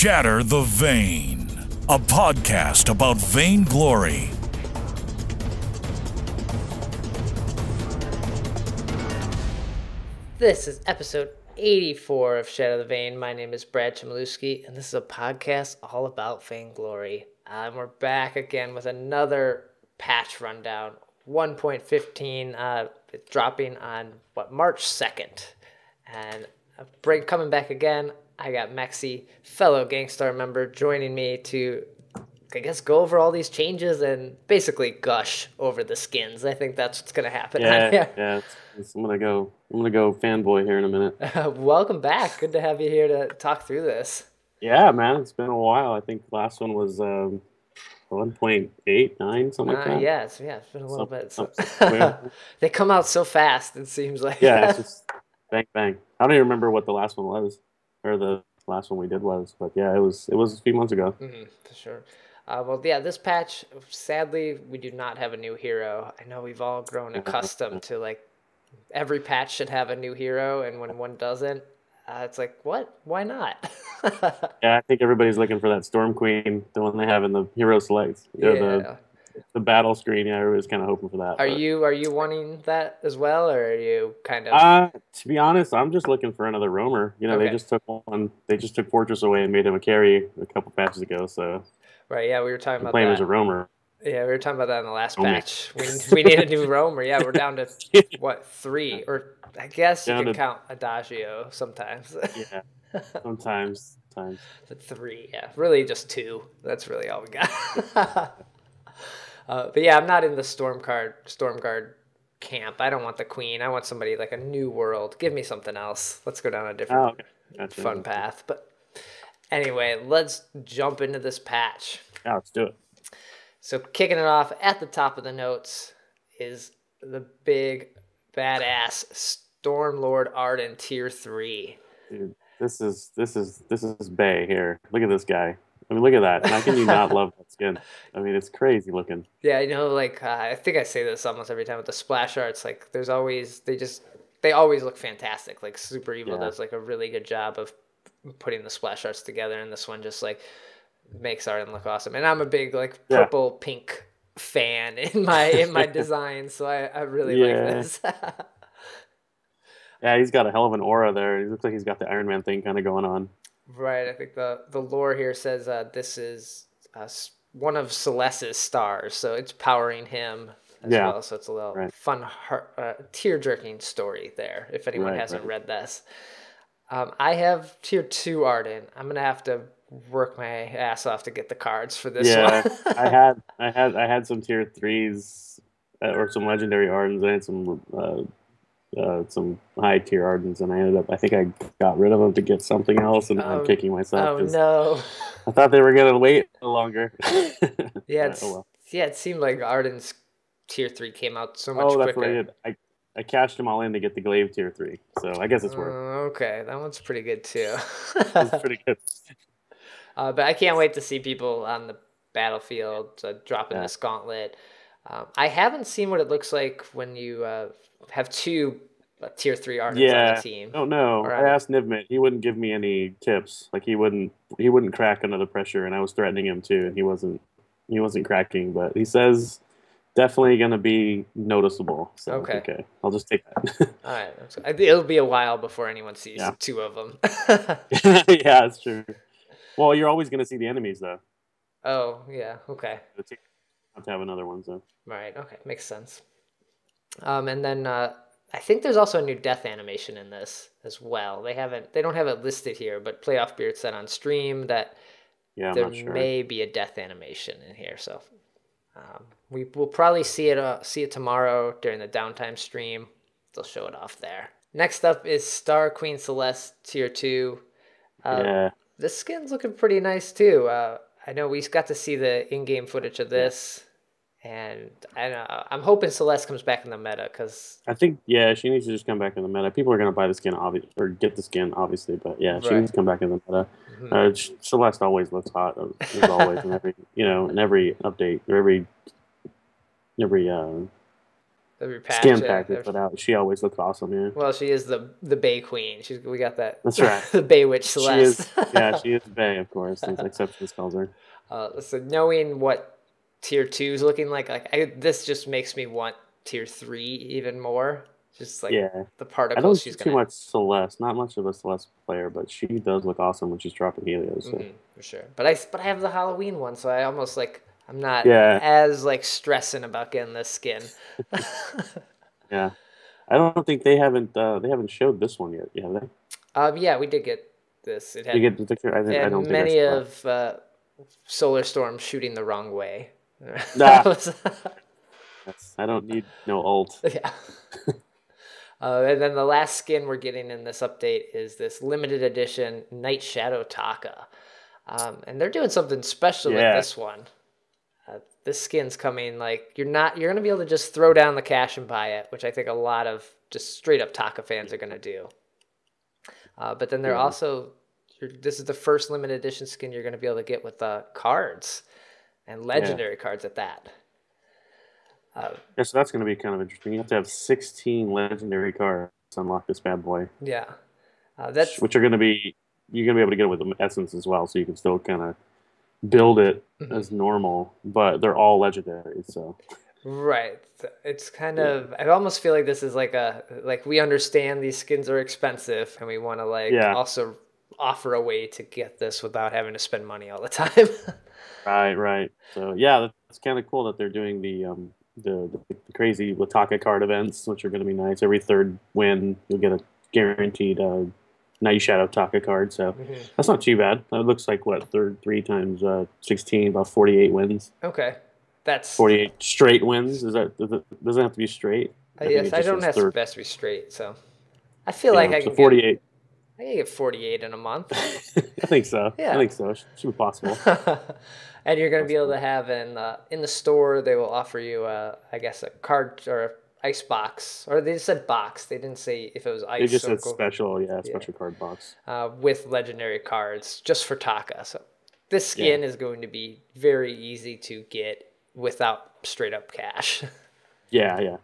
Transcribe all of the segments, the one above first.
Shatter the Vain, a podcast about Vainglory. This is episode 84 of Shatter the Vain. My name is Brad Chmielewski, and this is a podcast all about Vainglory. And we're back again with another patch rundown. 1.15 dropping on, March 2nd. And coming back again, I got Mexi, fellow GankStar member, joining me to, I guess, go over all these changes and basically gush over the skins. I think that's what's going to happen. Yeah. I'm gonna go fanboy here in a minute. Welcome back. Good to have you here to talk through this. Yeah, man, it's been a while. I think the last one was 1.89, something like that. Yeah, it's been a little bit. So. They come out so fast. It seems like. Yeah, it's just bang bang. I don't even remember what the last one was, or the last one we did was, but yeah, it was a few months ago. For sure. This patch, sadly, we do not have a new hero. I know we've all grown accustomed to, like, every patch should have a new hero, and when one doesn't, it's like, what? Why not? Yeah, I think everybody's looking for that Storm Queen, the one they have in the hero selects. Yeah. The battle screen. Yeah, everybody's kind of hoping for that. Are you wanting that as well, or are you kind of? To be honest, I'm just looking for another roamer. You know, Okay. They just took one. They just took Fortress away and made him a carry a couple patches ago. So Right. Yeah, we were talking about playing that. as a roamer. Yeah, we were talking about that in the last Roamer. patch. We need a new roamer. Yeah, we're down to what, 3, or I guess you Down can to- count Adagio sometimes. Yeah, sometimes. But 3, yeah, really just 2. That's really all we got. But yeah, I'm not in the Stormguard camp. I don't want the Queen. I want somebody like a new world. Give me something else. Let's go down a different Gotcha. fun path. But anyway, let's jump into this patch. Yeah, let's do it. So kicking it off at the top of the notes is the big badass Stormlord Arden tier 3. Dude, this is Bay here. Look at this guy. I mean, look at that. How can you not love that skin? I mean, it's crazy looking. Yeah, I know. Like I think I say this almost every time with the splash arts. Like they always look fantastic. Like Super Evil does like a really good job of putting the splash arts together, and this one just like makes Arden look awesome. And I'm a big like purple pink fan in my design, so I really like this. Yeah, he's got a hell of an aura there. He looks like he's got the Iron Man thing kind of going on. Right. I think the lore here says this is one of Celeste's stars, so it's powering him as well. So it's a little fun, tear-jerking story there, if anyone hasn't read this. I have tier 2 Arden. I'm going to have to work my ass off to get the cards for this one. I had some tier 3s or some legendary Ardens. I had some high tier Ardens, and I think I got rid of them to get something else, and I'm kicking myself. Oh no! I thought they were gonna wait a little longer. It seemed like Arden's tier 3 came out so much quicker. That's what I did. I cashed them all in to get the Glaive tier 3, so I guess it's worth. Okay, that one's pretty good too. It's pretty good. But I can't wait to see people on the battlefield dropping this gauntlet. I haven't seen what it looks like when you have 2 tier 3 Ardens on the team. Oh no! I asked Nivmit. He wouldn't give me any tips. Like he wouldn't crack under the pressure, and I was threatening him too, and he wasn't cracking. But he says definitely going to be noticeable. So okay, I'll just take that. All right, it'll be a while before anyone sees 2 of them. Yeah, that's true. Well, you're always going to see the enemies though. Oh yeah, okay. Have to have another one, so. Right. Okay, makes sense. And then I think there's also a new death animation in this as well. They don't have it listed here, but Playoff Beard said on stream that there may be a death animation in here. So we will probably see it tomorrow during the downtime stream. They'll show it off there. Next up is Star Queen Celeste tier 2. This skin's looking pretty nice too. I know we got to see the in-game footage of this. And I'm hoping Celeste comes back in the meta, because I think she needs to just come back in the meta. People are going to buy the skin, or get the skin, obviously, but she needs to come back in the meta. Mm-hmm. Celeste always looks hot, as always, in every update or every Every patch, skin pack they put out. She always looks awesome. Yeah. Well, she is the Bay Queen. We got that. That's right. The Bay Witch Celeste. She is. Yeah, she is Bay, of course. Except she spells her. So knowing what tier 2 is looking like this just makes me want tier 3 even more. Just like the particles I don't she's see too much Celeste. Not much of a Celeste player, but she does look awesome when she's dropping Helios. So. For sure. But I have the Halloween one, so I almost I'm not as stressing about getting this skin. Yeah, I don't think they haven't showed this one yet. Have they? Yeah, we did get this. It had, you get the picture. I don't think many of Solar Storm shooting the wrong way. Nah. I don't need no ult. Yeah. And then the last skin we're getting in this update is this limited edition Night Shadow Taka. And they're doing something special with this one. This skin's coming, you're going to be able to just throw down the cash and buy it, which I think a lot of just straight up Taka fans are going to do. But then they're also, this is the first limited edition skin you're going to be able to get with cards and legendary cards at that. So that's going to be kind of interesting. You have to have 16 legendary cards to unlock this bad boy. Yeah. Which are going to be, you're going to be able to get it with the essence as well, so you can still kind of build it as normal, but they're all legendary, so. Right. It's kind of, I almost feel like this is we understand these skins are expensive, and we want to also offer a way to get this without having to spend money all the time. Right. So yeah, that's kind of cool that they're doing the crazy Lataka card events, which are going to be nice. Every third win, you'll get a guaranteed Night Shadow Taka card, so that's not too bad. That looks like what 3 times 16, about 48 wins. Okay, that's 48 straight wins. Does it have to be straight? Yes, I don't have to be straight. So I feel like I can 48. I can get 48 in a month. I think so. Yeah, I think so. Should be possible. And you're going to be able to have in the store. They will offer you, I guess, a card or ice box, or they just said box. They didn't say if it was ice. They just said special, special card box with legendary cards just for Taka. So this skin is going to be very easy to get without straight up cash. Yeah.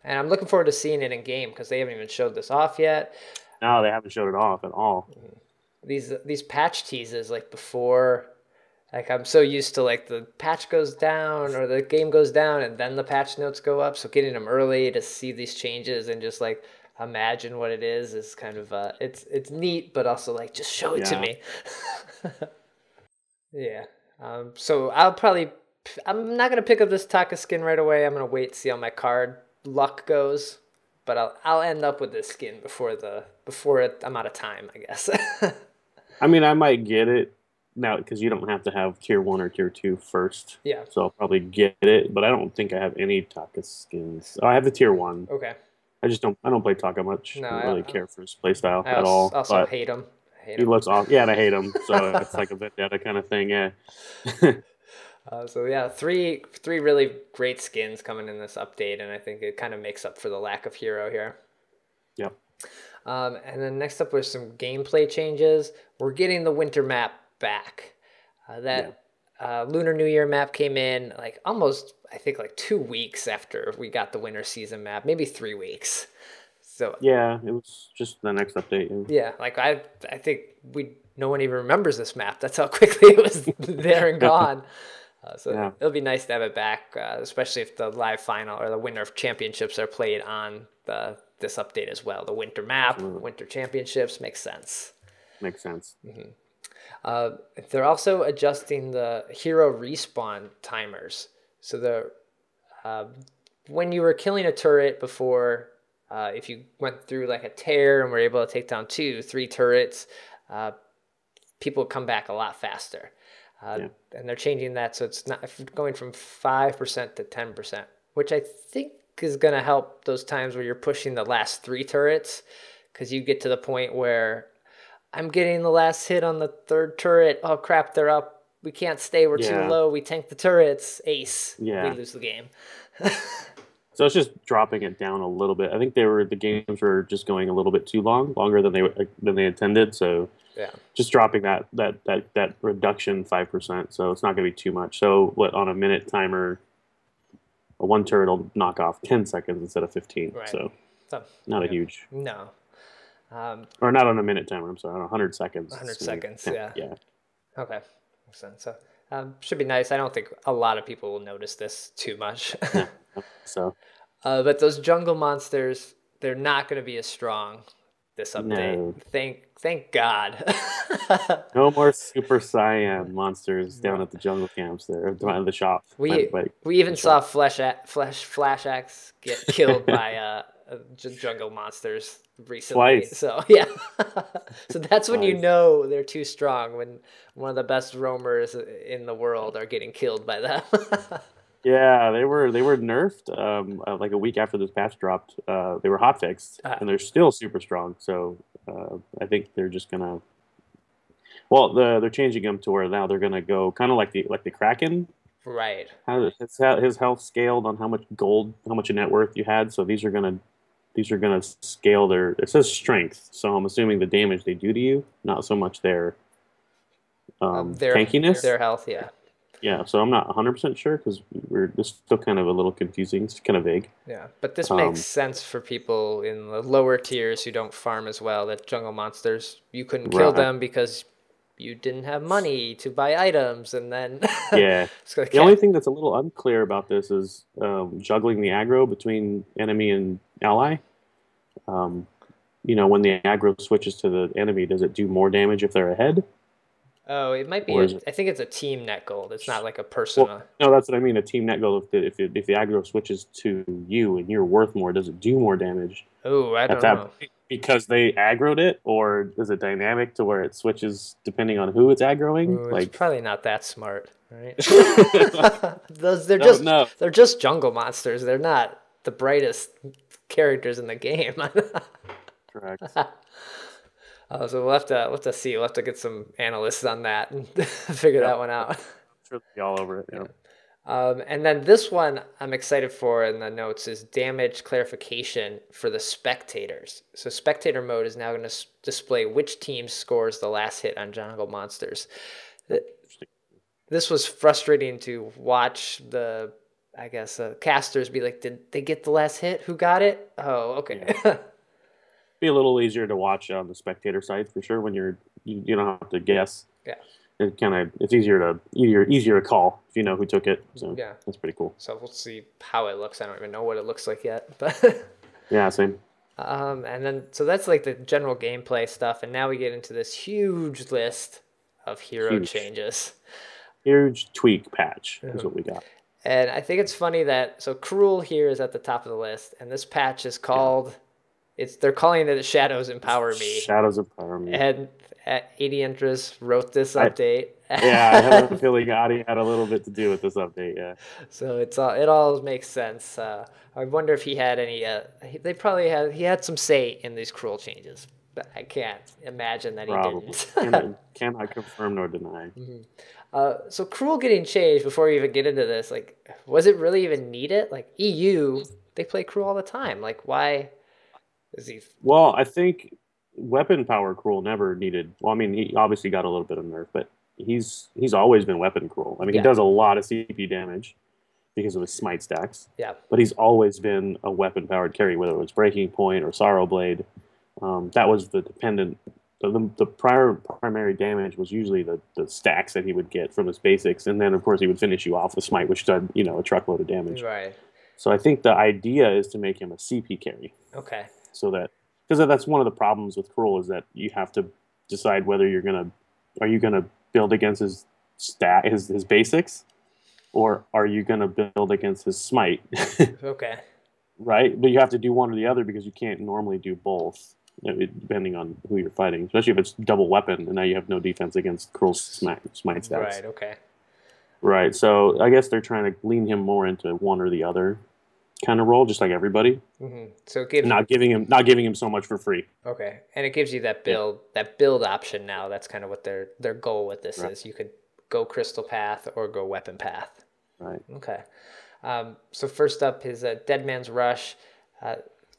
And I'm looking forward to seeing it in game because they haven't even showed this off yet. No, they haven't showed it off at all. These patch teases before. I'm so used to the patch goes down or the game goes down and then the patch notes go up. So getting them early to see these changes and just imagine what it is kind of it's neat, but also just show it to me. Yeah. So I'm not gonna pick up this Taka skin right away. I'm gonna wait to see how my card luck goes, but I'll end up with this skin before I'm out of time, I guess. I mean, I might get it now because you don't have to have tier 1 or tier 2 first. Yeah. So I'll probably get it, but I don't think I have any Taka skins. Oh, I have the tier 1. Okay. I don't play Taka much. No, I don't really care for his playstyle at all. I also hate him. He looks awesome. Yeah, and I hate him. So it's like a vendetta kind of thing. Yeah. So yeah, three really great skins coming in this update, and I think it kind of makes up for the lack of hero here. Yep. And then next up was some gameplay changes. We're getting the winter map back. Lunar New Year map came in almost, I think 2 weeks after we got the winter season map, maybe 3 weeks. So yeah, it was just the next update. Yeah, I think no one even remembers this map. That's how quickly it was there and gone. It'll be nice to have it back, especially if the live final or the winter championships are played on this update as well. The winter map, winter championships makes sense. Makes sense. Mm-hmm. They're also adjusting the hero respawn timers. So when you were killing a turret before, if you went through a tear and were able to take down 2, 3 turrets, people come back a lot faster. And they're changing that so it's not going from 5% to 10%, which I think is going to help those times where you're pushing the last 3 turrets, because you get to the point where I'm getting the last hit on the 3rd turret. Oh crap, they're up. We can't stay. We're too low. We tank the turrets. Ace. Yeah. We lose the game. So it's just dropping it down a little bit. I think the games were just going a little bit too longer than they intended. So just dropping that reduction 5%. So it's not going to be too much. So on a minute timer, a one turret will knock off 10 seconds instead of 15. Right. So So, not a huge. No. Or not on a minute timer. I'm sorry, on 100 seconds. 100 seconds. 10, yeah. Yeah. Okay. Makes sense. So should be nice. I don't think a lot of people will notice this too much. Yeah. So. But those jungle monsters, they're not going to be as strong this update. No. Thank God. No more Super Saiyan monsters down at the jungle camps there, the shop. We even saw Flash Axe get killed by jungle monsters recently. Twice. So yeah, so that's when you know they're too strong, when one of the best roamers in the world are getting killed by them. Yeah, they were nerfed like a week after this patch dropped. They were hotfixed, and they're still super strong. So I think they're just gonna. Well, they're changing them to where now they're gonna go kind of like the Kraken. Right. His health scaled on how much gold, how much net worth you had. So these are gonna scale their. It says strength, so I'm assuming the damage they do to you, not so much their tankiness, their health. Yeah. Yeah, so I'm not 100% sure because it's still kind of a little confusing. It's kind of vague. Yeah, but this makes sense for people in the lower tiers who don't farm as well. That jungle monsters, you couldn't kill them because you didn't have money to buy items, and then yeah. The only thing that's a little unclear about this is juggling the aggro between enemy and ally. When the aggro switches to the enemy, does it do more damage if they're ahead? Oh, it might be. I think it's a team net gold. It's not like a personal. Well, no, that's what I mean. A team net gold. If the aggro switches to you and you're worth more, does it do more damage? Oh, I don't know. Because they aggroed it, or is it dynamic to where it switches depending on who it's aggroing? Ooh, it's probably not that smart, right? They're just jungle monsters. They're not the brightest characters in the game. Correct. So we'll have to see. We'll have to get some analysts on that and figure that one out. I'm sure they'll be all over it. Yeah. And then this one I'm excited for in the notes is damage clarification for the spectators. So spectator mode is now going to display which team scores the last hit on jungle monsters. This was frustrating to watch the, casters be like, did they get the last hit? Who got it? Oh, okay. Yeah. Be a little easier to watch on the spectator side for sure when you don't have to guess. Yeah. It's easier to call if you know who took it. So yeah, that's pretty cool. So we'll see how it looks. I don't even know what it looks like yet, but yeah, same. And then so that's like the general gameplay stuff, and now we get into this huge list of hero changes. Huge tweak patch is what we got. And I think it's funny that Krul here is at the top of the list, and this patch is called. They're calling it Shadows Empower Me. Shadows Empower Me. And 80 Entras wrote this update. I have a feeling Adi had a little bit to do with this update. Yeah. So it all makes sense. I wonder if he had any. He had some say in these Krul changes, but I can't imagine that he didn't. Cannot confirm nor deny. Mm-hmm. So Krul getting changed before we even get into this, was it really even needed? EU, they play Krul all the time. Why? Well, I think weapon power Krul never needed. Well, I mean, he obviously got a little bit of nerf, but he's always been weapon Krul. I mean, he does a lot of CP damage because of his smite stacks. Yeah. But he's always been a weapon powered carry, whether it was Breaking Point or Sorrow Blade. That was the dependent. The primary damage was usually the stacks that he would get from his basics, and then of course he would finish you off with smite, which did a truckload of damage. Right. So I think the idea is to make him a CP carry. Okay. So because that's one of the problems with Krul is that you have to decide whether are you gonna build against his his basics, or are you gonna build against his smite? Okay. Right, but you have to do one or the other because you can't normally do both, depending on who you're fighting. Especially if it's double weapon, and now you have no defense against Krul's smite stats. Right. Okay. Right. So I guess they're trying to lean him more into one or the other kind of role, just like everybody. Mm-hmm. So it gives not giving him so much for free. Okay, and it gives you that build option now. That's kind of what their goal with this is. You could go Crystal Path or go Weapon Path. Right. Okay. So first up is Dead Man's Rush.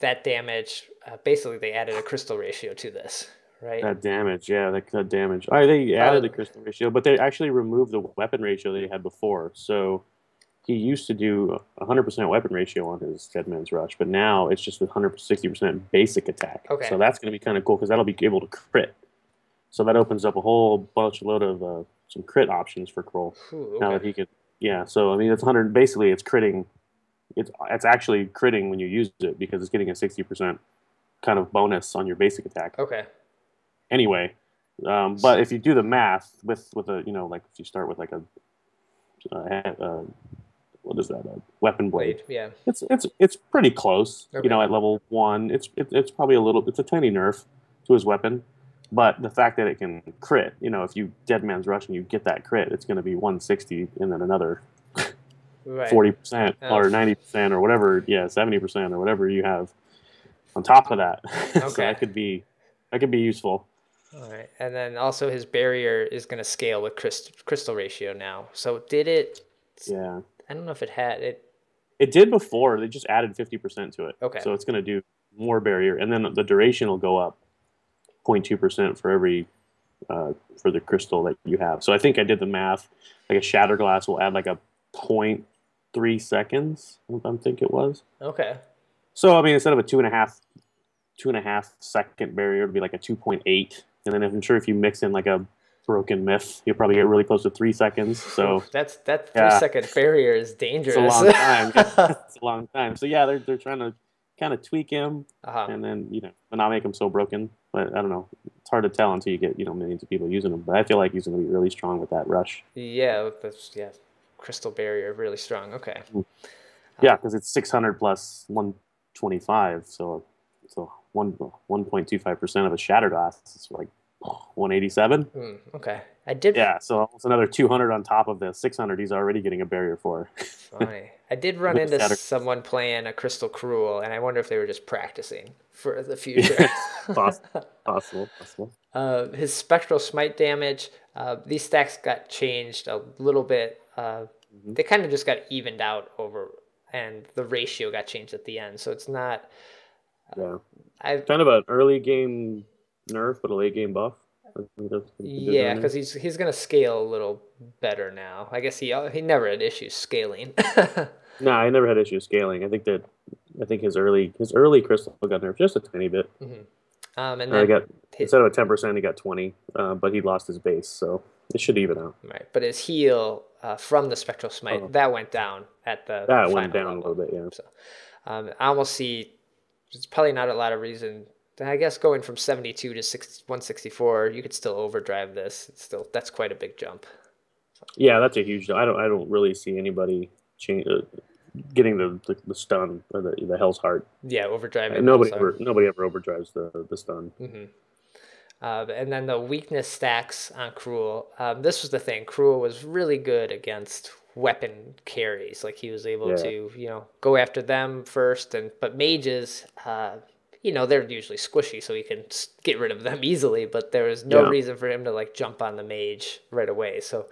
That damage. Basically, they added a crystal ratio to this. Right. That damage, yeah, that damage. They added the crystal ratio, but they actually removed the weapon ratio they had before. So he used to do 100% weapon ratio on his Dead Man's Rush, but now it's just 160% basic attack. Okay. So that's going to be kind of cool because that'll be able to crit. So that opens up a whole load of some crit options for Krul. Ooh, okay. Now that he could, yeah. So I mean, it's 100. Basically, it's critting. It's actually critting when you use it because it's getting a 60% kind of bonus on your basic attack. Okay. Anyway, but if you do the math with a like if you start with like a what is that? A weapon blade. Yeah. It's pretty close. Okay. At level 1, it's probably it's a tiny nerf to his weapon, but the fact that it can crit, if you Dead Man's Rush and you get that crit, it's going to be 160 and then another 40% or 90% or whatever, 70% or whatever you have on top of that. Okay. So that could be useful. All right, and then also his barrier is going to scale with crystal ratio now. So did it? Yeah. I don't know if it had it. It did before. They just added 50% to it. Okay. So it's going to do more barrier, and then the duration will go up 0.2% for every for the crystal that you have. So I think I did the math. Like a shatter glass will add like a 0.3 seconds. I think it was. Okay. So I mean, instead of a 2.5 second barrier, it'd be like a 2.8. And then I'm sure if you mix in like a broken myth, you'll probably get really close to 3 seconds. So that 3-second barrier is dangerous. It's a long time. It's a long time. So yeah, they're trying to kind of tweak him, and then but not make him so broken. But I don't know. It's hard to tell until you get millions of people using him. But I feel like he's going to be really strong with that rush. Yeah, crystal barrier really strong. Okay. Yeah, because it's 600 plus 125, so 1.25% of a shatter glass. It's like 187. Okay, I did. Yeah, so almost another 200 on top of the 600 he's already getting a barrier for. Funny. I did run into someone playing a Crystal Krul, and I wonder if they were just practicing for the future. Possible. His spectral smite damage, these stacks got changed a little bit. They kind of just got evened out over, and the ratio got changed at the end. So it's not. Kind of an early game nerf, but a late game buff. Yeah, because he's gonna scale a little better now. I guess he never had issues scaling. No, I never had issues scaling. I think his early crystal got nerfed just a tiny bit. And then instead of a 10%, he got 20. But he lost his base, so it should even out. Right, but his heal from the spectral smite that went down at the went down level. A little bit. Yeah. So I almost see there's probably not a lot of reason. I guess going from 72 to 164, you could still overdrive this. That's quite a big jump. Yeah, that's a huge jump. I don't really see anybody getting the stun or the Hell's Heart. Yeah, overdriving. Nobody ever overdrives the stun. And then the weakness stacks on Krul. This was the thing. Krul was really good against weapon carries. Like he was able to go after them first, but mages. They're usually squishy, so he can get rid of them easily, but there was no reason for him to jump on the mage right away. So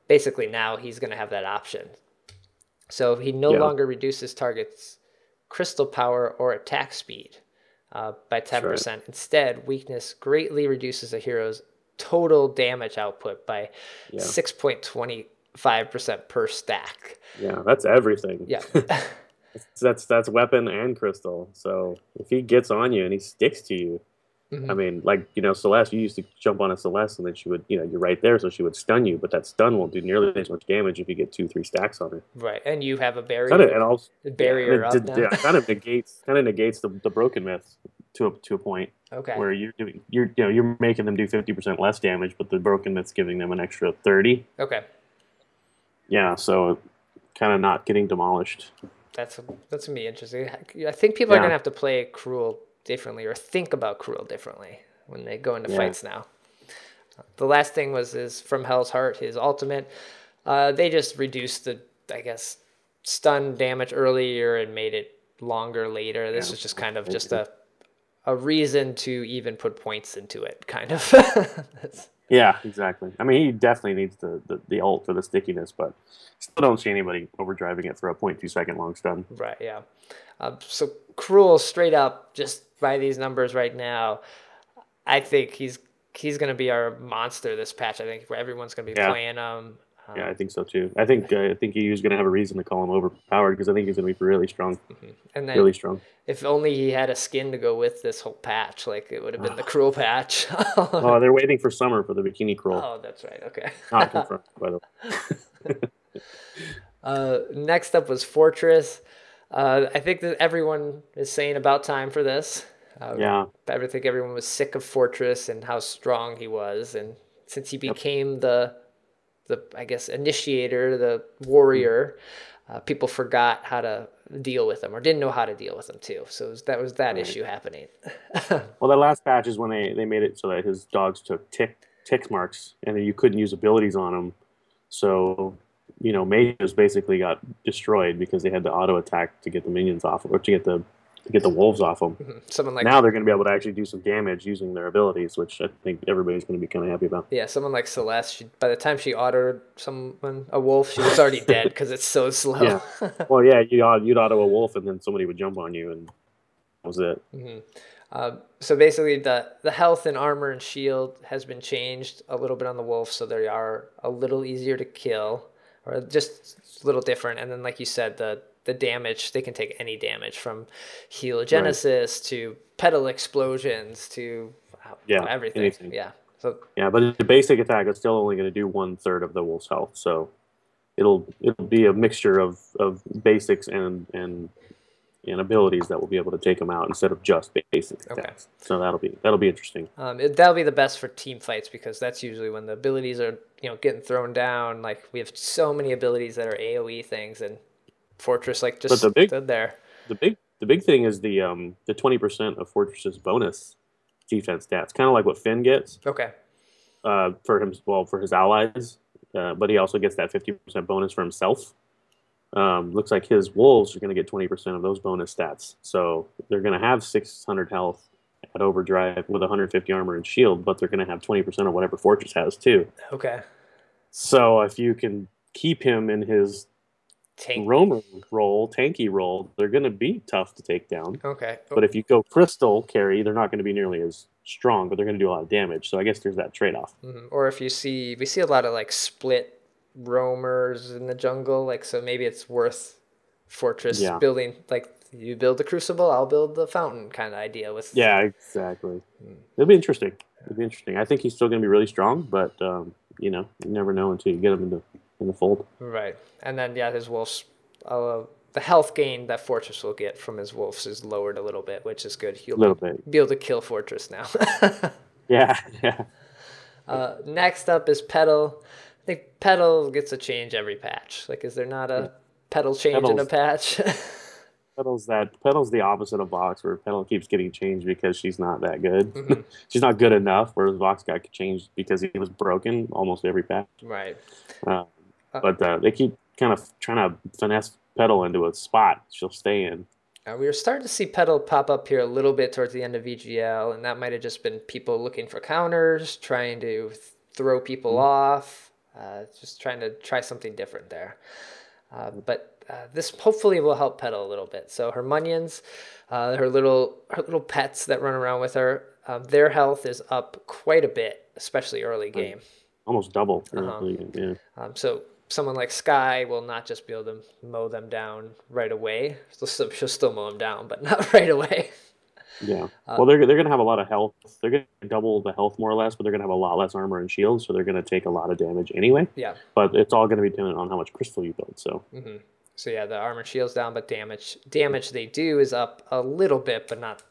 basically now he's going to have that option. So he no longer reduces targets' crystal power or attack speed by 10%. Right. Instead, weakness greatly reduces a hero's total damage output by 6.25% per stack. Yeah, that's everything. Yeah. That's weapon and crystal. So if he gets on you and he sticks to you, I mean, Celeste, you used to jump on a Celeste and then she would, you're right there, so she would stun you, but that stun won't do nearly as much damage if you get 2-3 stacks on her. Right, and you have a barrier. Kind of negates the broken myth to a point. Okay. Where you're making them do 50% less damage, but the broken myth's giving them an extra 30. Okay. Yeah, so kind of not getting demolished. That's gonna be interesting. I think people are gonna have to play Krul differently or think about Krul differently when they go into fights now. The last thing is from Hell's Heart, his ultimate. They just reduced the stun damage earlier and made it longer later. This is just kind of just a reason to even put points into it, kind of. Yeah, exactly. I mean, he definitely needs the ult for the stickiness, but still don't see anybody overdriving it for a 0.2 second long stun. Right, yeah. So Krul, straight up, just by these numbers right now, I think he's going to be our monster this patch. I think everyone's going to be playing him. Yeah, I think so too. I think he's going to have a reason to call him overpowered because I think he's going to be really strong. And then really strong. If only he had a skin to go with this whole patch, like it would have been the Krul patch. Oh, they're waiting for summer for the Bikini Krul. Oh, that's right. Okay. Not confirmed, by the way. Next up was Fortress. I think that everyone is saying about time for this. Yeah. I think everyone was sick of Fortress and how strong he was, and since he became the I guess initiator, the warrior, people forgot how to deal with him or didn't know how to deal with him too. So that was that issue happening. Well, the last patch is when they made it so that his dogs took tick marks and you couldn't use abilities on them. So, mages basically got destroyed because they had to auto attack to get the minions off or to get the wolves off them. Now they're going to be able to actually do some damage using their abilities, which I think everybody's going to be kind of happy about. Yeah, someone like Celeste, by the time she autoed a wolf, she was already dead because it's so slow. Yeah. Well, yeah, you'd auto a wolf and then somebody would jump on you and that was it. So basically the health and armor and shield has been changed a little bit on the wolf, so they are a little easier to kill or just a little different. And then like you said, the damage, they can take any damage from heliogenesis to petal explosions to everything. Anything. Yeah. So but the basic attack is still only going to do 1/3 of the wolf's health. So it'll be a mixture of basics and abilities that will be able to take them out instead of just basic attacks. Okay. So that'll be interesting. That'll be the best for team fights because that's usually when the abilities are getting thrown down. Like we have so many abilities that are AOE things and Fortress just stood there. The big thing is the 20% of Fortress's bonus defense stats, kind of like what Finn gets. Okay. For his allies, but he also gets that 50% bonus for himself. Looks like his wolves are going to get 20% of those bonus stats, so they're going to have 600 health at overdrive with 150 armor and shield, but they're going to have 20% of whatever Fortress has too. Okay. So if you can keep him in his roamer role, tanky role, they're going to be tough to take down. Okay. But if you go crystal carry, they're not going to be nearly as strong, but they're going to do a lot of damage. So I guess there's that trade-off. Mm-hmm. Or if we see a lot of like split roamers in the jungle, like so maybe it's worth Fortress building, like you build the Crucible, I'll build the Fountain kind of idea with. Yeah, exactly. It'll be interesting. I think he's still going to be really strong, but you never know until you get him in the fold. Right. And then his wolves, the health gain that Fortress will get from his wolves is lowered a little bit, which is good. He'll be able to kill Fortress now. Yeah. Next up is Petal. I think Petal gets a change every patch. Like, is there not a Petal change in a patch? Petal's the opposite of Vox, where Petal keeps getting changed because she's not that good. Mm-hmm. She's not good enough, whereas Vox got changed because he was broken almost every patch. Right. But they keep kind of trying to finesse Petal into a spot she'll stay in. We were starting to see Petal pop up here a little bit towards the end of VGL, and that might have just been people looking for counters, trying to throw people off, just trying to try something different there. But this hopefully will help Petal a little bit. So her minions, her little pets that run around with her, their health is up quite a bit, especially early game. Almost double early game, yeah. So someone like Sky will not just be able to mow them down right away. She'll still mow them down, but not right away. Yeah. Well, they're going to have a lot of health. They're going to double the health more or less, but they're going to have a lot less armor and shield, so they're going to take a lot of damage anyway. Yeah. But it's all going to be dependent on how much crystal you build. So. Mm-hmm. So yeah, the armor and shield's down, but damage they do is up a little bit, but not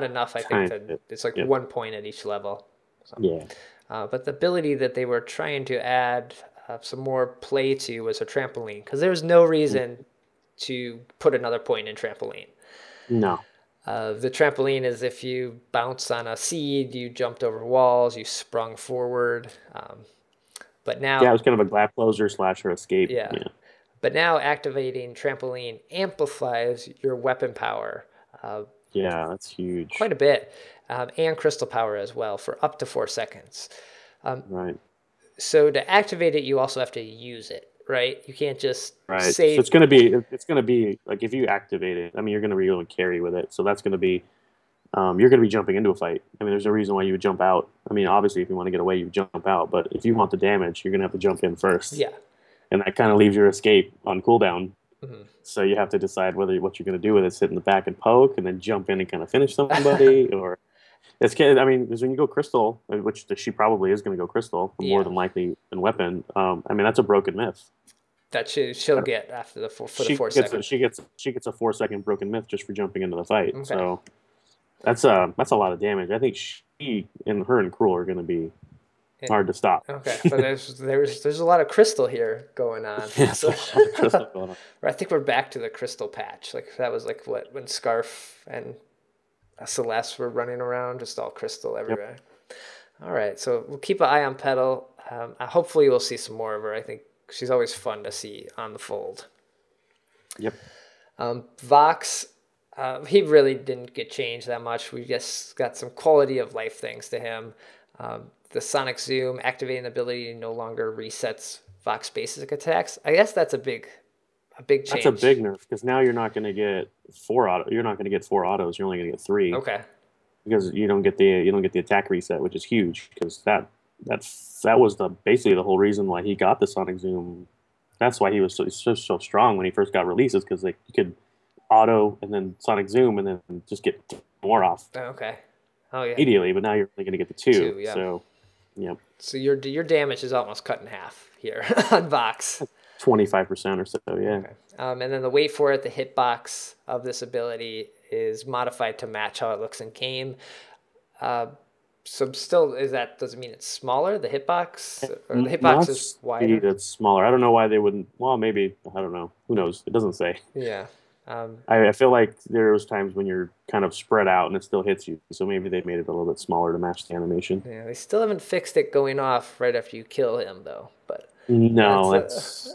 enough. I think that it's like 1 point at each level. So. Yeah. But the ability that they were trying to add some more play to was a trampoline, because there's no reason to put another point in trampoline. No. The trampoline is if you bounce on a seed, you jumped over walls, you sprung forward. But now... Yeah, it was kind of a gap closer / her escape. Yeah. But now activating trampoline amplifies your weapon power. Yeah, that's huge. Quite a bit. And crystal power as well for up to 4 seconds. Right. So to activate it, you also have to use it, right? You can't just say... So it's going to be like if you activate it, I mean, you're going to be able to carry with it. So that's going to be, you're going to be jumping into a fight. I mean, there's no reason why you would jump out. I mean, obviously, if you want to get away, you jump out. But if you want the damage, you're going to have to jump in first. Yeah. and that kind of leaves your escape on cooldown. Mm-hmm. So you have to decide what you're going to do with it: sit in the back and poke, and then jump in and kind of finish somebody, or I mean, because when you go crystal, which she probably is going to go crystal more than likely than weapon. I mean, that's a broken myth. That she'll get after the for the 4 seconds. She gets a 4 second broken myth just for jumping into the fight. Okay. So that's a lot of damage. I think she and Krul are going to be hard to stop. Okay, but there's a lot of crystal here going on. Yeah, so, a lot of crystal going on. I think we're back to the crystal patch. Like that was like when Scarf and Celeste were running around, just all crystal everywhere. Yep. All right, so we'll keep an eye on Petal. Hopefully we'll see some more of her. I think she's always fun to see on the fold. Yep. Vox, he really didn't get changed that much. We just got some quality of life things to him. The Sonic Zoom activating ability no longer resets Vox basic attacks. I guess that's a big change. That's a big nerf because now you're not going to get 4 auto. You're not going to get 4 autos. You're only going to get 3. Okay. Because you don't get the attack reset, which is huge. Because that was basically the whole reason why he got the Sonic Zoom. That's why he was so strong when he first got releases, because like you could auto and then Sonic Zoom and then just get more off. Okay. Oh yeah. Immediately, but now you're only going to get the 2. Yeah. So, yeah. So your damage is almost cut in half here on Vox. 25% or so, yeah. Okay. And then the wait for it, the hitbox of this ability is modified to match how it looks in game. So still, does it mean it's smaller, the hitbox? Or the hitbox is wider? It's smaller. I don't know why they wouldn't. Well, maybe. I don't know. Who knows? It doesn't say. Yeah. I feel like there was times when you're kind of spread out and it still hits you. So maybe they made it a little bit smaller to match the animation. Yeah, they still haven't fixed it going off right after you kill him, though. But no, that's.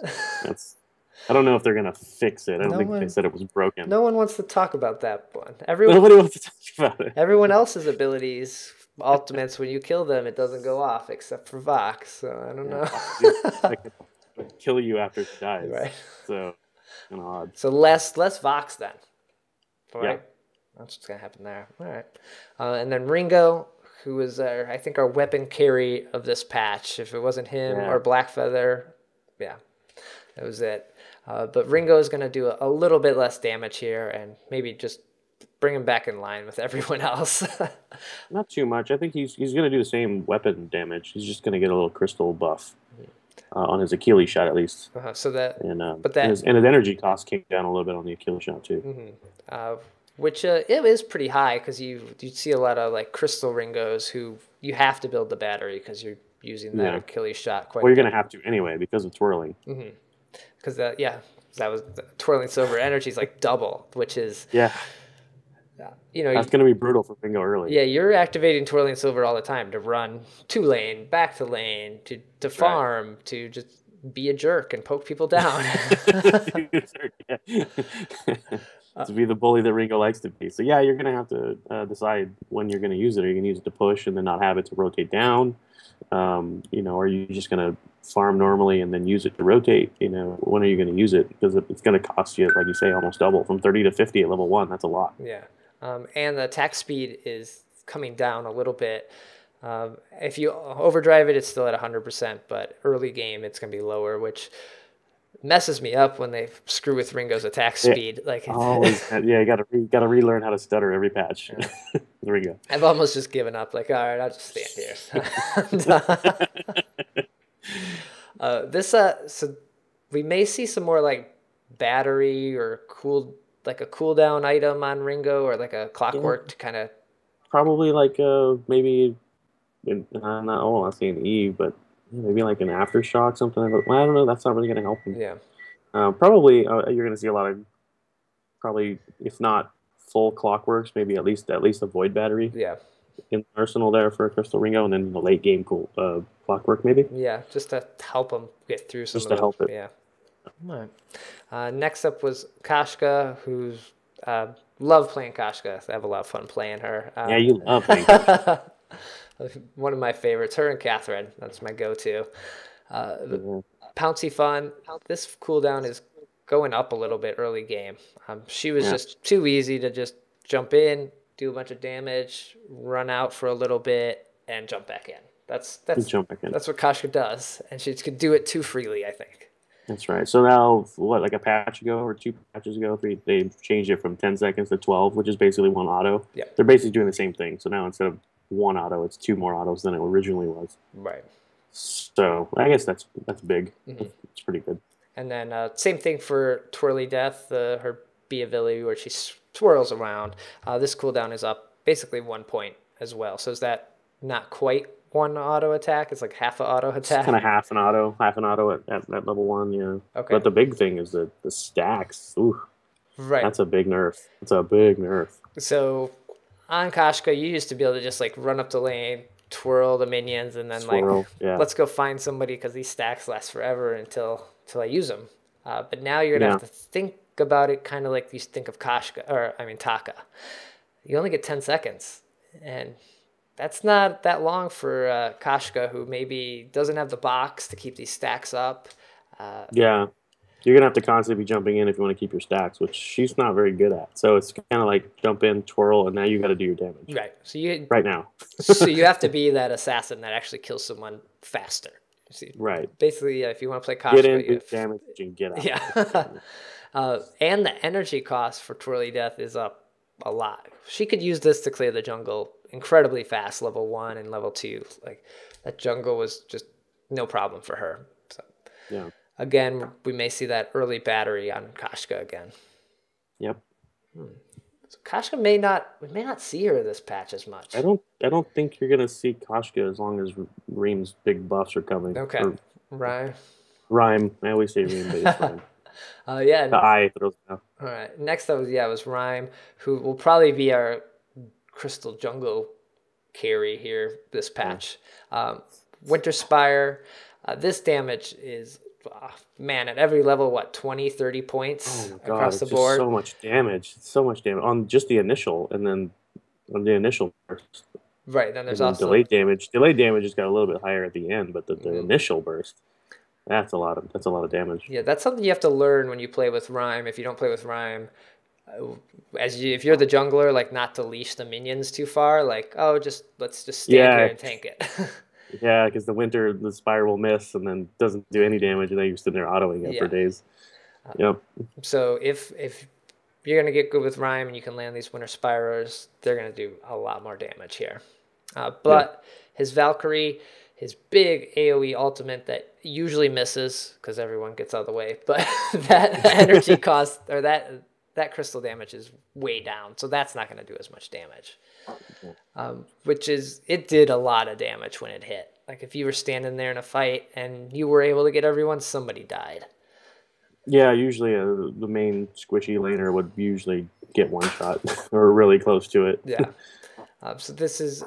I don't know if they're gonna fix it. I don't think they said it was broken. No one wants to talk about that one. Nobody wants to talk about it. Everyone else's abilities, ultimates, when you kill them, it doesn't go off except for Vox. So I don't know. I could kill you after he dies. Right. So. Odd. So less Vox then. Right? Yeah. That's what's gonna happen there. All right. And then Ringo, who is I think our weapon carry of this patch. If it wasn't him or Blackfeather, that was it. But Ringo is gonna do a little bit less damage here and maybe just bring him back in line with everyone else. Not too much. I think he's gonna do the same weapon damage. He's just gonna get a little crystal buff. On his Achilles shot, at least. So that, and his energy cost came down a little bit on the Achilles shot too. Mm-hmm. Which it is pretty high because you see a lot of like crystal Ringos who you have to build the battery because you're using that Achilles shot quite. Well, you're going to have to anyway because of twirling. Because that was the twirling silver energy is like double, which is that's going to be brutal for Bingo early. Yeah, you're activating twirling silver all the time to run to lane, back to lane, to farm, to just be a jerk and poke people down. To be the bully that Ringo likes to be. So yeah, you're going to have to decide when you're going to use it. Are you going to use it to push and then not have it to rotate down? Are you just going to farm normally and then use it to rotate? When are you going to use it? Because it's going to cost you, like you say, almost double from 30 to 50 at level 1. That's a lot. Yeah. And the attack speed is coming down a little bit. If you overdrive it, it's still at 100%, but early game it's going to be lower, which messes me up when they screw with Ringo's attack speed. You got to relearn how to stutter every patch. Yeah. There we go. I've almost just given up. Like, all right, I'll just stand here. So we may see some more like battery or like a cooldown item on Ringo or like a clockwork to kind of probably like maybe not saying Eve, but maybe like an aftershock, something. Well, I don't know. That's not really going to help him. Yeah. Probably you're going to see a lot of if not full clockworks, maybe at least a void battery. Yeah. In arsenal there for Crystal Ringo, and then the late game clockwork maybe. Yeah, just to help him get through some. Just to help it. Yeah. All right. Next up was Kashka, who's love playing Kashka. I have a lot of fun playing her. Yeah, you love playing Kashka. One of my favorites, her and Catherine. That's my go-to. Pouncy fun. This cooldown is going up a little bit early game. She was just too easy to just jump in, do a bunch of damage, run out for a little bit, and jump back in. That's what Kashka does, and she could do it too freely, I think. That's right. So now, what, like a patch ago or two patches ago, they changed it from 10 seconds to 12, which is basically one auto. Yeah. They're basically doing the same thing. So now instead of one auto, it's two more autos than it originally was. Right. So I guess that's big. It's pretty good. And then same thing for Twirly Death, her B ability where she swirls around. This cooldown is up basically 1 point as well. So is that not quite one auto attack? It's like half an auto attack. It's kind of half an auto at level 1, yeah. Okay. But the big thing is the stacks. Ooh, right. That's a big nerf. It's a big nerf. So on Kashka, you used to be able to just like run up the lane, twirl the minions, and then let's go find somebody because these stacks last forever until I use them. But now you're gonna have to think about it kind of like you think of Taka. You only get 10 seconds, and that's not that long for Kashka, who maybe doesn't have the box to keep these stacks up. Yeah. You're going to have to constantly be jumping in if you want to keep your stacks, which she's not very good at. So it's kind of like jump in, twirl, and now you got to do your damage. Right. Right now. So you have to be that assassin that actually kills someone faster. See, right. Basically, if you want to play Kashka, get in, do damage, and get out. Yeah. And the energy cost for Twirly Death is up a lot. She could use this to clear the jungle incredibly fast, level 1 and level 2. Like that jungle was just no problem for her. So yeah. Again, we may see that early battery on Kashka again. Yep. So Kashka we may not see her this patch as much. I don't think you're gonna see Kashka as long as Reem's big buffs are coming. Okay. Rhyme. I always say Reem, but it's Rhyme. Yeah. The eye throws out. All right. Next up was Rhyme, who will probably be our Crystal Jungle carry here this patch. Winter Spire. This damage is at every level, 20, 30 points across the board. So much damage. On just the initial, and then on the initial burst. Right, then there's also delayed damage. Delayed damage has got a little bit higher at the end, but the initial burst, that's a lot of damage. Yeah, that's something you have to learn when you play with Rhyme. If you don't play with Rhyme, if you're the jungler, not to leash the minions too far, let's just stand here and tank it. Yeah, because the Spire will miss and then doesn't do any damage, and then you're sitting there autoing it for days. Yep. So if you're going to get good with Rhyme and you can land these Winter Spirers, they're going to do a lot more damage here. But his Valkyrie, his big AoE ultimate that usually misses because everyone gets out of the way, but that energy cost or that crystal damage is way down, so that's not going to do as much damage. It did a lot of damage when it hit. Like if you were standing there in a fight and you were able to get everyone, somebody died. Yeah, usually the main squishy laner would usually get one shot or really close to it. Yeah. So this is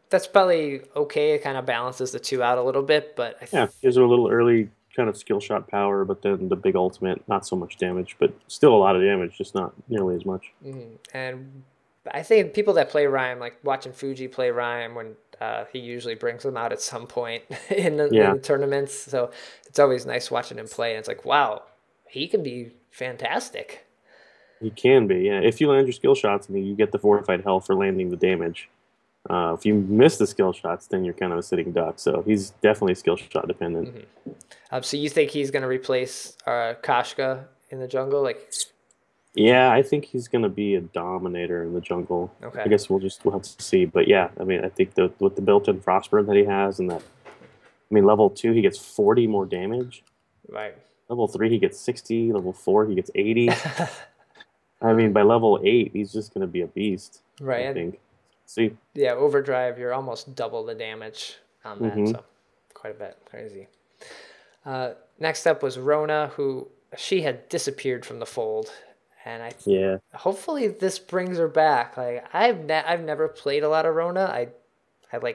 that's probably okay. It kind of balances the two out a little bit, but gives it a little early kind of skill shot power, but then the big ultimate, not so much damage, but still a lot of damage, just not nearly as much. And I think people that play Rhyme, like watching Fuji play Rhyme when he usually brings them out at some point in the tournaments. So it's always nice watching him play. And it's like, wow, he can be fantastic. He can be, yeah. If you land your skill shots, you get the fortified health for landing the damage. If you miss the skill shots, then you're kind of a sitting duck. So he's definitely skill shot dependent. So you think he's going to replace Kashka in the jungle? Yeah, I think he's going to be a dominator in the jungle. Okay. I guess we'll have to see. But yeah, I think with the built-in Frostburn that he has, and level 2 he gets 40 more damage. Right. Level 3 he gets 60. Level 4 he gets 80. By level 8 he's just going to be a beast. Right. I think. See. Yeah, Overdrive, you're almost double the damage on that. So quite a bit. Crazy. Next up was Rona, who she had disappeared from the fold. And hopefully this brings her back. I've never played a lot of Rona. I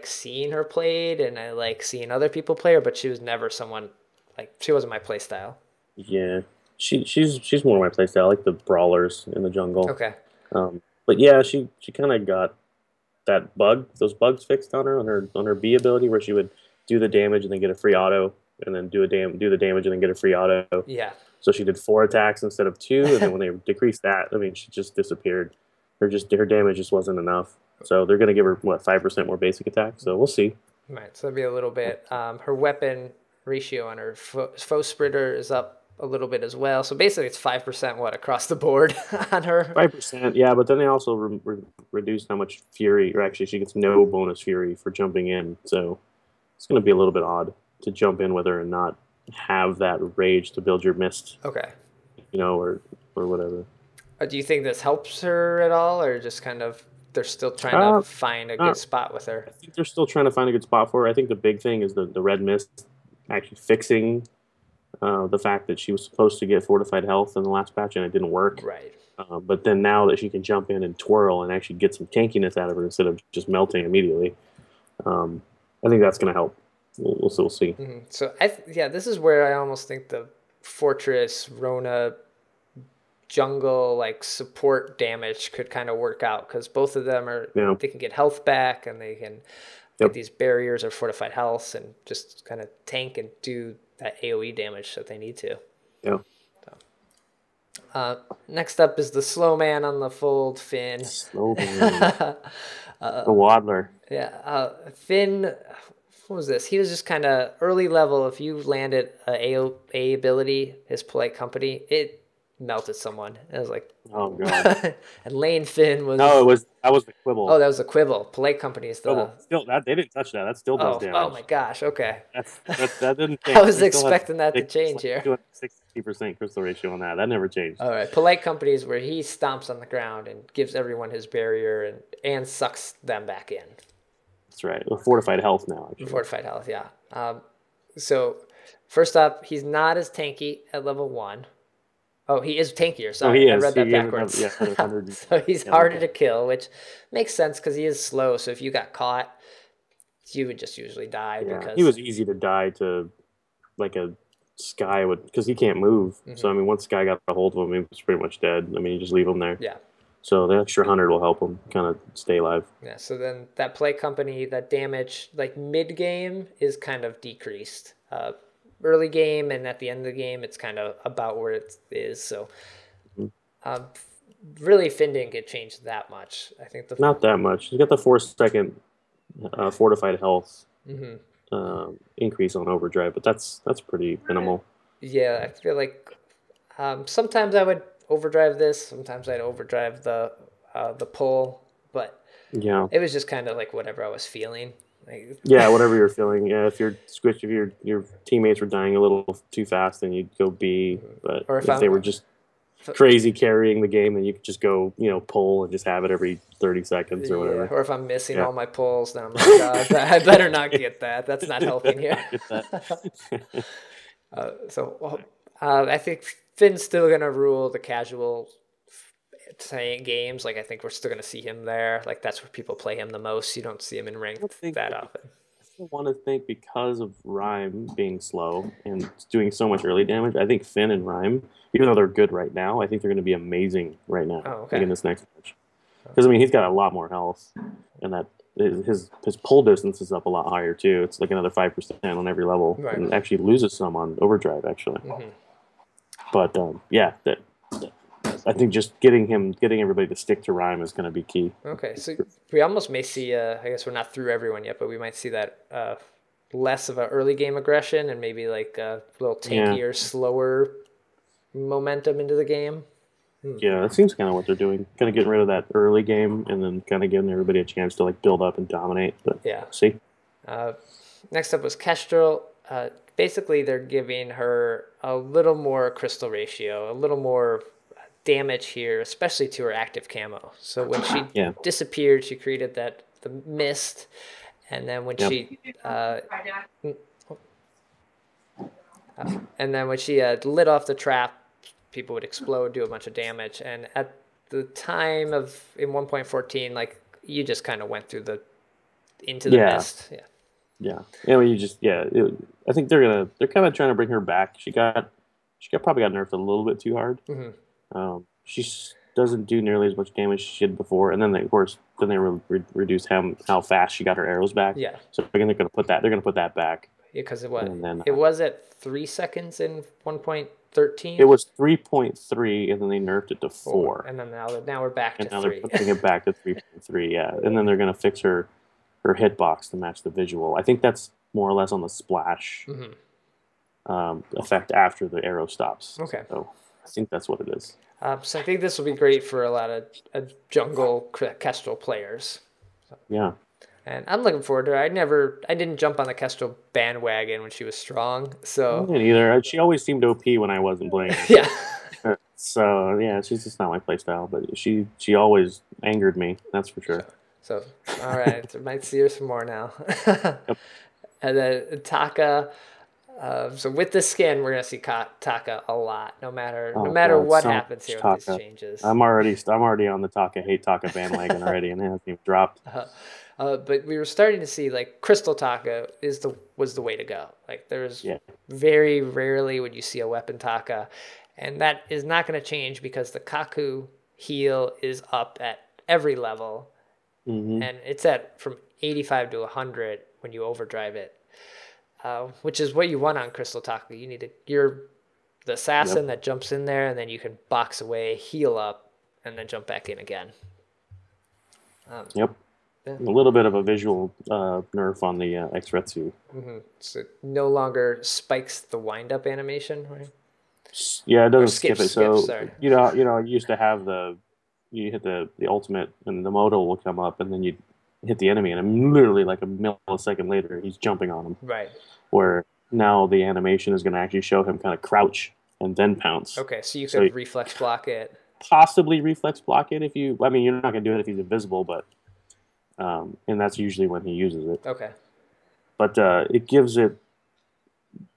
seen her played, and I seeing other people play her, but she was never someone she wasn't my play style. Yeah, she's more my play style. I like the brawlers in the jungle. Okay. But yeah, she kind of got those bugs fixed on her B ability where she would do the damage and then get a free auto, and then do the damage and then get a free auto. Yeah. So she did 4 attacks instead of 2, and then when they decreased that, she just disappeared. Her damage just wasn't enough. So they're gonna give her 5% more basic attack. So we'll see. Right. So that'll be a little bit. Her weapon ratio on her foe spritter is up a little bit as well. So basically, it's 5% what across the board on her. 5%, yeah. But then they also reduce how much fury, or actually, she gets no bonus fury for jumping in. So it's going to be a little bit odd to jump in with her and not have that rage to build your mist. Okay. Or whatever. Do you think this helps her at all, or just kind of they're still trying to find a good spot with her? I think they're still trying to find a good spot for her. I think the big thing is the red mist actually fixing the fact that she was supposed to get fortified health in the last patch and it didn't work. Right. But then now that she can jump in and twirl and actually get some tankiness out of her instead of just melting immediately, I think that's going to help. We'll see. Mm-hmm. So this is where I almost think the Fortress, Rona, jungle like support damage could kind of work out, because both of them they can get health back and they can get these barriers or fortified health and just kind of tank and do that AoE damage that they need to. Yeah. So, next up is the slow man on the fold, Finn. Slow man. The waddler. Yeah. Finn, what was this? He was just kind of early level. If you landed a ability, his polite company, it melted someone. It was like, oh god. And Lane Finn was. No, that was the quibble. Oh, that was the quibble. Polite company is the. Still, that they didn't touch that. That still does damage. Oh my gosh. Okay. That didn't change. I was expecting that to change here. 60% crystal ratio on that. That never changed. All right. Polite company is where he stomps on the ground and gives everyone his barrier and sucks them back in. That's right. With fortified health now. Actually. Fortified health, yeah. So first up, he's not as tanky at level 1. Oh, he is tankier. Sorry, he is. I read that backwards. So he's harder to kill, which makes sense because he is slow. So if you got caught, you would just usually die. Yeah. Because he was easy to die to, like a Sky would, because he can't move. Mm-hmm. So I mean, once Sky got a hold of him, he was pretty much dead. I mean, you just leave him there. Yeah. So the extra 100 will help him kind of stay alive. Yeah. So then that play company, that damage, like mid game, is kind of decreased. Early game and at the end of the game, it's kind of about where it is. So, really, Finn didn't get changed that much. I think not that much. He's got the 4-second fortified health increase on overdrive, but that's pretty minimal. Yeah, I feel like sometimes I would overdrive this. Sometimes I'd overdrive the pull, but it was just kind of like whatever I was feeling. Yeah, whatever you're feeling. Yeah, if your teammates were dying a little too fast, then you'd go B. But if they were just crazy carrying the game, then you could just go, pull and just have it every 30 seconds or whatever. Or if I'm missing all my pulls, then I'm like, God, I better not get that. That's not helping here. I think Finn's still gonna rule the casual games. Like I think we're still gonna see him there. Like that's where people play him the most. You don't see him in ranked that often. I still want to think because of Rhyme being slow and doing so much early damage. I think Finn and Rhyme, even though they're good right now, I think they're going to be amazing right now. Like in this next match. Because I mean, he's got a lot more health, and that his pull distance is up a lot higher too. It's like another 5% on every level, and actually loses some on overdrive actually. Mm-hmm. But I think just getting everybody to stick to Rhyme is going to be key. Okay, so we almost may see, I guess we're not through everyone yet, but we might see that less of an early game aggression and maybe like a little tankier, slower momentum into the game. Yeah, that seems kind of what they're doing. Kind of getting rid of that early game and then kind of giving everybody a chance to like build up and dominate. But see. Next up was Kestrel. Basically, they're giving her a little more crystal ratio, a little more damage here, especially to her active camo. So when she disappeared, she created the mist, and then when she lit off the trap, people would explode, do a bunch of damage. And at the time in 1.14, like you just kind of went through into the mist. Yeah. I think they're kind of trying to bring her back. She probably got nerfed a little bit too hard. Mm-hmm. She doesn't do nearly as much damage as she did before, and then they reduce how fast she got her arrows back. Yeah. So again, they're going to put that back. Yeah, because it was at 3 seconds in 1.13. It was 3.3, and then they nerfed it to 4. And then now we're back to 3. And now they're putting it back to 3.3. Yeah, and then they're going to fix her hitbox to match the visual. I think that's more or less on the splash. Mm-hmm. effect after the arrow stops. Okay. So I think that's what it is. So I think this will be great for a lot of jungle Kestrel players. Yeah. And I'm looking forward to it. I didn't jump on the Kestrel bandwagon when she was strong. So I didn't either. She always seemed OP when I wasn't playing her. yeah. So yeah, she's just not my playstyle. But she always angered me. That's for sure. So all right, I might see her some more now. Yep. And then Taka. So with the skin, we're gonna see Taka a lot, no matter what happens here with these changes. I'm already on the hate Taka bandwagon already, and it hasn't even dropped. But we were starting to see like Crystal Taka was the way to go. Like there's very rarely would you see a weapon Taka, and that is not going to change because the Kaku heal is up at every level, and it's at from 85 to 100 when you overdrive it. Which is what you want on Crystal Taka. You need you're the assassin that jumps in there, and then you can box away, heal up, and then jump back in again. Yep. Yeah. A little bit of a visual nerf on the X-Retsu. So it no longer spikes the wind-up animation, right? Yeah, it doesn't skip it. So sorry. you know, you used to have you hit the ultimate, and the modal will come up, and then you hit the enemy, and literally like a millisecond later, he's jumping on him. Right. Where now the animation is going to actually show him kind of crouch and then pounce. Okay, so you could reflex block it. Possibly reflex block it you're not going to do it if he's invisible, but and that's usually when he uses it. Okay. But it gives it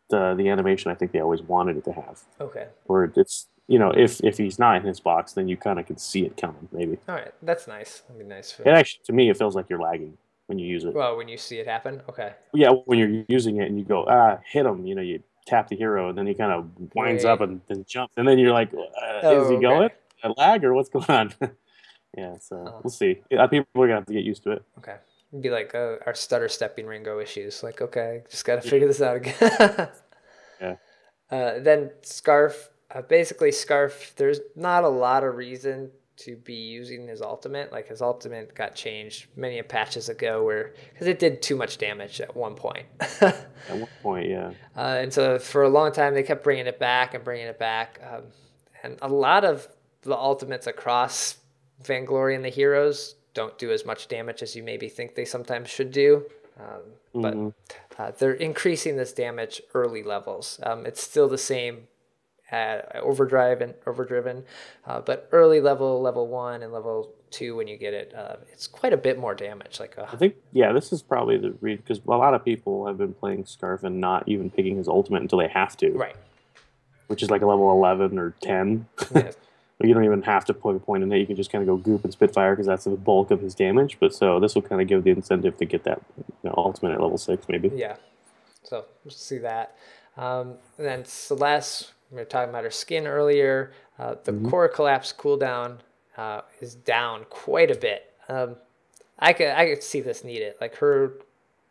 the animation I think they always wanted it to have. Okay. Where it's if he's not in his box, then you kind of can see it coming, maybe. All right, that's nice. That'd be nice. It actually, to me, it feels like you're lagging when you use it. Well, when you see it happen, okay. Yeah, when you're using it and you go, hit him, you tap the hero, and then he kind of winds up and then jumps, and then you're like, is he going? A lag or what's going on? Yeah, so we'll see. People are gonna have to get used to it. Okay, it'd be like our stutter stepping Ringo issues. Like, okay, just got to figure this out again. Yeah. Then Scarf. Basically, Scarf, there's not a lot of reason to be using his ultimate. Like, his ultimate got changed many patches ago because it did too much damage at one point. At one point, yeah. And so for a long time, they kept bringing it back. And a lot of the ultimates across Vainglory and the heroes don't do as much damage as you maybe think they sometimes should do. But they're increasing this damage early levels. It's still the same overdriven, but early level 1 and level 2 when you get it, it's quite a bit more damage. I think this is probably the reason, because a lot of people have been playing Scarf and not even picking his ultimate until they have to, right? Which is like a level 11 or 10. Yeah. You don't even have to put a point in it. You can just kind of go goop and Spitfire because that's the bulk of his damage. But so this will kind of give the incentive to get that ultimate at level 6 maybe. Yeah. So we'll see that. And then Celeste. We were talking about her skin earlier. The core collapse cooldown is down quite a bit. I could see this needed. Like her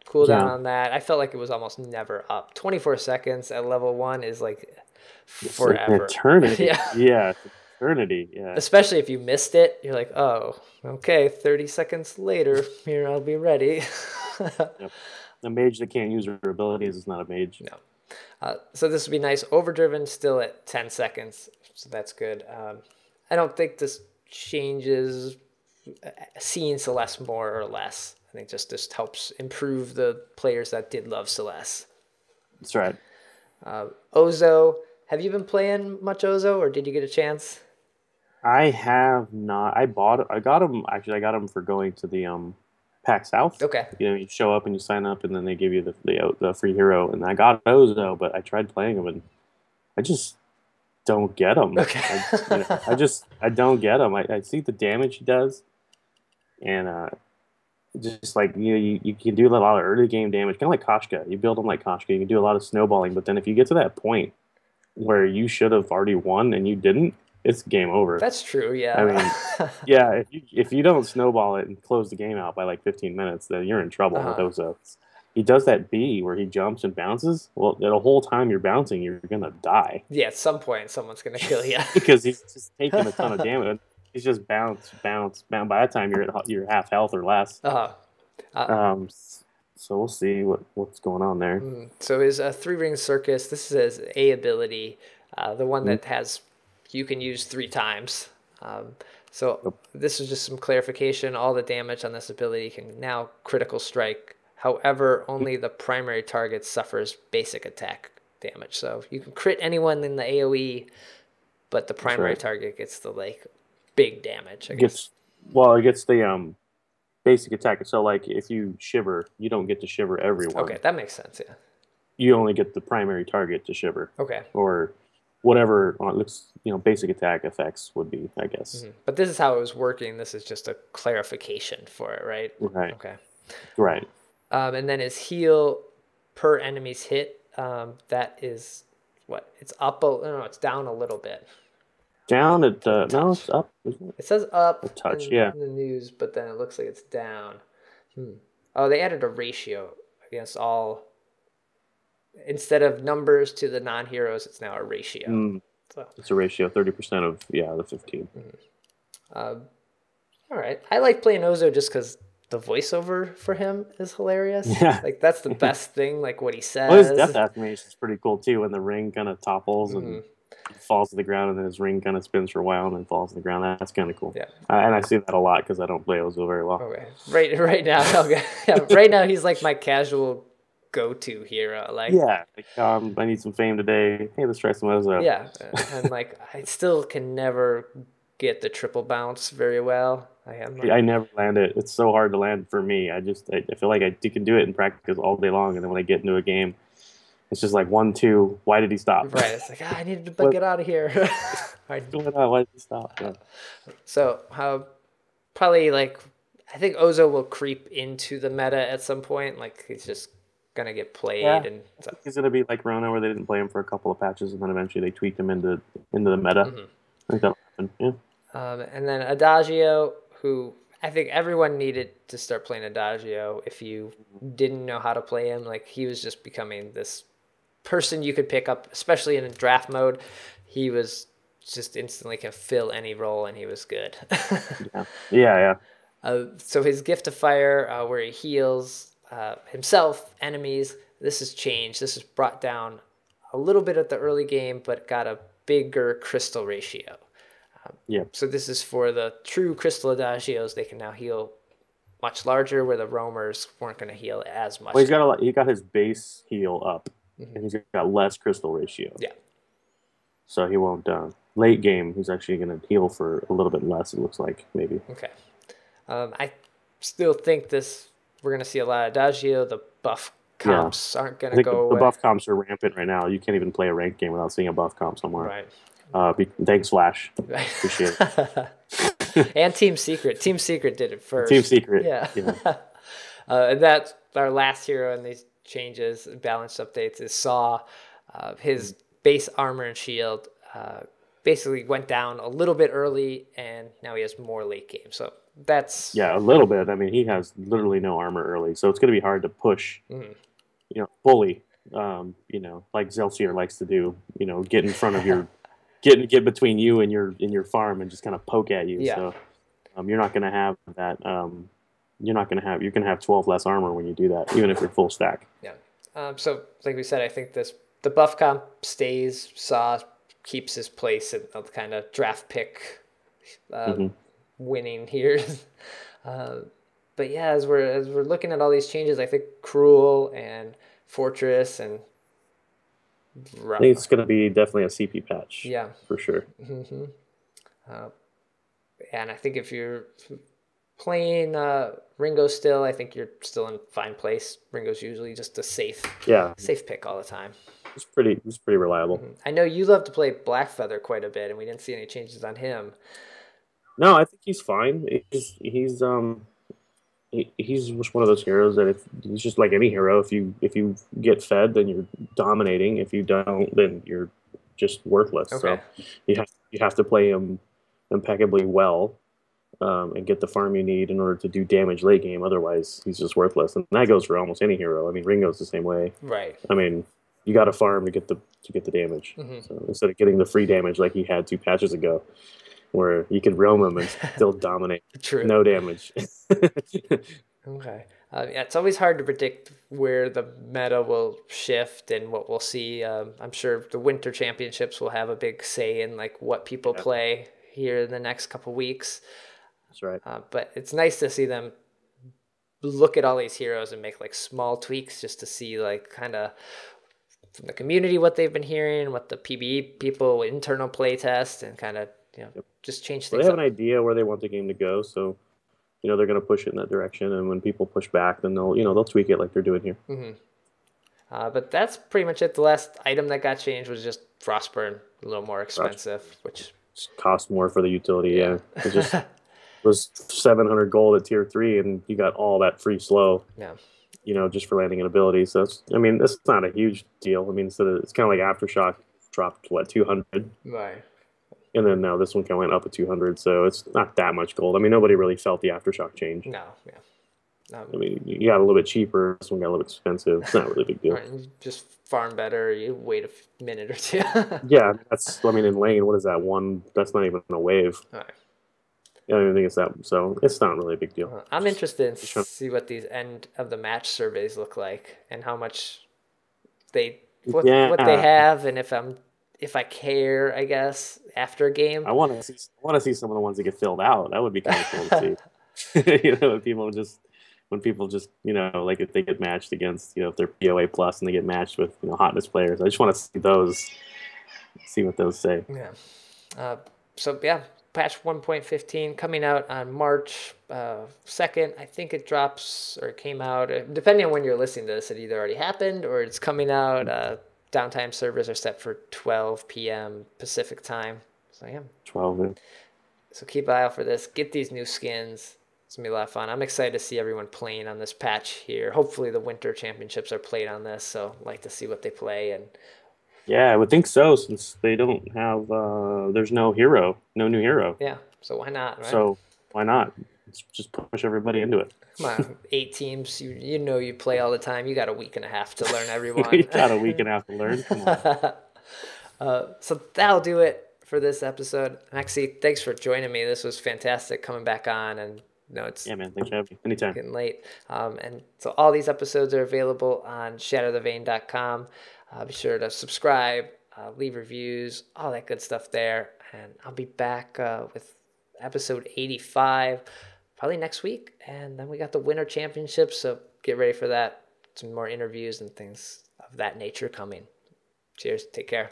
cooldown on that, I felt like it was almost never up. 24 seconds at level 1 is like forever. It's an eternity. Yeah, it's eternity. Yeah. Especially if you missed it, you're like, oh, okay, 30 seconds later, here I'll be ready. Yep. A mage that can't use her abilities is not a mage. No. So this would be nice. Overdriven still at 10 seconds, so that's good. I don't think this changes seeing Celeste more or less. I think just helps improve the players that did love Celeste. That's right. Ozo, have you been playing much Ozo, or did you get a chance? I have not. I got him for going to the PAX South. Okay. You show up and you sign up, and then they give you the free hero. And I got Ozo, but I tried playing him, and I just don't get him. Okay. I don't get him. I see the damage he does, and just like you can do a lot of early game damage, kind of like Koshka. You build him like Koshka. You can do a lot of snowballing, but then if you get to that point where you should have already won and you didn't, it's game over. That's true, yeah. I mean, yeah, if you don't snowball it and close the game out by like 15 minutes, then you're in trouble with Ozo. He does that B where he jumps and bounces. Well, the whole time you're bouncing, you're going to die. Yeah, at some point, someone's going to kill you. Because he's just taking a ton of damage. He's just bounce. By that time, you're half health or less. So we'll see what's going on there. So his 3-ring circus, this is his A ability, the one that has you can use 3 times. So this is just some clarification. All the damage on this ability can now critical strike. However, only the primary target suffers basic attack damage. So you can crit anyone in the AoE, but the primary target gets the like big damage. I guess. It gets the basic attack. So like if you shiver, you don't get to shiver everyone. Okay, that makes sense. Yeah. You only get the primary target to shiver. Okay. Or whatever looks basic attack effects would be, I guess. But this is how it was working. This is just a clarification for it, right? Right. Okay. Right. And then his heal per enemy's hit, that is what? It's up. No, it's down a little bit. Down at no, it's up. It says up a touch, in the news, but then it looks like it's down. Oh, they added a ratio against all. Instead of numbers to the non-heroes, it's now a ratio. So. It's a ratio, 30% of the 15. All right, I like playing Ozo just because the voiceover for him is hilarious. Yeah, like that's the best thing. Like what he says. Well, his death animation is pretty cool too. When the ring kind of topples and falls to the ground, and then his ring kind of spins for a while and then falls to the ground. That's kind of cool. Yeah, and I see that a lot because I don't play Ozo very well. Okay, right now, right now he's like my casual go-to hero. Like I need some fame today. Hey, let's try some Ozo. Yeah, and like I still can never get the triple bounce very well. I never land it. It's so hard to land for me. I feel like I can do it in practice all day long, and then when I get into a game, it's just like 1, 2. Why did he stop? Right. It's like I needed to get out of here. Why did he stop? Yeah. So probably like I think Ozo will creep into the meta at some point. Like he's just gonna get played, and so. He's gonna be like Rona, where they didn't play him for a couple of patches, and then eventually they tweaked him into the meta. I think that'll happen. Yeah. And then Adagio, who I think everyone needed to start playing Adagio. If you didn't know how to play him, like he was just becoming this person you could pick up, especially in draft mode. He was just instantly can fill any role, and he was good. Yeah. So his gift of fire, where he heals himself, enemies, this has changed. This is brought down a little bit at the early game, but got a bigger crystal ratio. So this is for the true crystal Adagios. They can now heal much larger, where the roamers weren't going to heal as much. Well, he got his base heal up, and he's got less crystal ratio. Yeah. So he won't. Late game, he's actually going to heal for a little bit less. It looks like maybe. Okay. I still think we're going to see a lot of Adagio. The buff comps aren't going to go away. The buff comps are rampant right now. You can't even play a ranked game without seeing a buff comp somewhere. Right. Thanks, Flash. Appreciate it. And Team Secret. Team Secret did it first. Team Secret. Yeah. And that's our last hero in these changes, balance updates, is Saw. His base armor and shield basically went down a little bit early, and now he has more late game. So that's... Yeah, a little bit. I mean, he has literally no armor early, so it's going to be hard to push, bully, like Zelsier likes to do, get in front of your... Get between you and your farm and just kind of poke at you. Yeah. So you're not going to have that. You're going to have 12 less armor when you do that, even if you're full stack. Yeah. So like we said, I think the buff comp stays. Saw keeps his place in the kind of draft pick winning here. But yeah, as we're looking at all these changes, I think Krul and Fortress and I think it's going to be definitely a CP patch. Yeah, for sure. And I think if you're playing Ringo still, I think you're still in fine place. Ringo's usually just a safe pick all the time. It's pretty reliable. I know you love to play Blackfeather quite a bit, and we didn't see any changes on him. No, I think he's fine. He's just one of those heroes that he's just like any hero. If you get fed, then you're dominating. If you don't, then you're just worthless. Okay. So you have to play him impeccably well and get the farm you need in order to do damage late game. Otherwise, he's just worthless. And that goes for almost any hero. I mean, Ringo's the same way. Right. I mean, you got to farm to get the damage. So instead of getting the free damage like he had 2 patches ago, where you could roam him and still dominate. True. No damage. Okay. Yeah, it's always hard to predict where the meta will shift and what we'll see. I'm sure the Winter Championships will have a big say in like what people play here in the next couple weeks. That's right. But it's nice to see them look at all these heroes and make like small tweaks just to see like kind of from the community what they've been hearing, what the PBE people internal play test, and kind of just change things. They have an idea where they want the game to go, so they're going to push it in that direction. And when people push back, then they'll tweak it like they're doing here. Mm-hmm. But that's pretty much it. The last item that got changed was just Frostburn, a little more expensive, which cost more for the utility. Yeah, it just was 700 gold at tier 3, and you got all that free slow. Yeah. Just for landing an ability. So that's not a huge deal. I mean, it's kind of like Aftershock dropped 200, right? And then now this one kind of went up at 200, so it's not that much gold. I mean, nobody really felt the Aftershock change. No, yeah. I mean, you got a little bit cheaper. This one got a little bit expensive. It's not really a big deal. Right, just farm better. You wait a minute or two. Yeah, in lane, what is that one? That's not even a wave. All right. I don't even think it's that, so it's not really a big deal. I'm interested in see what these end of the match surveys look like and how much what they have, and if I care, I guess, after a game. I want to see some of the ones that get filled out. That would be kind of cool to see. when people just like if they get matched against if they're POA plus and they get matched with hotness players. I just want to see those, see what those say. Yeah. Patch 1.15 coming out on March 2nd. I think it drops or came out, depending on when you're listening to this, it either already happened or it's coming out. Downtime servers are set for 12 p.m. Pacific time. So, yeah. 12. So keep an eye out for this. Get these new skins. It's going to be a lot of fun. I'm excited to see everyone playing on this patch here. Hopefully the Winter Championships are played on this, so I'd like to see what they play. And yeah, I would think so, since they don't have, there's no new hero. Yeah, so why not, right? So why not? Let's just push everybody into it. Come on, 8 teams, you play all the time. You got a week and a half to learn everyone. You got a week and a half to learn? Come on. So that'll do it for this episode. Mexi, thanks for joining me. This was fantastic coming back on, and it's man, thanks for having me. Anytime. Getting late. And so all these episodes are available on shatterthevein.com. Be sure to subscribe, leave reviews, all that good stuff there. And I'll be back with episode 85 probably next week. And then we got the Winter Championships, so get ready for that. Some more interviews and things of that nature coming. Cheers. Take care.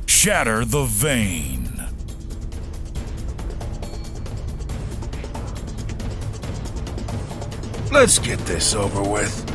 Shatter the Vein. Let's get this over with.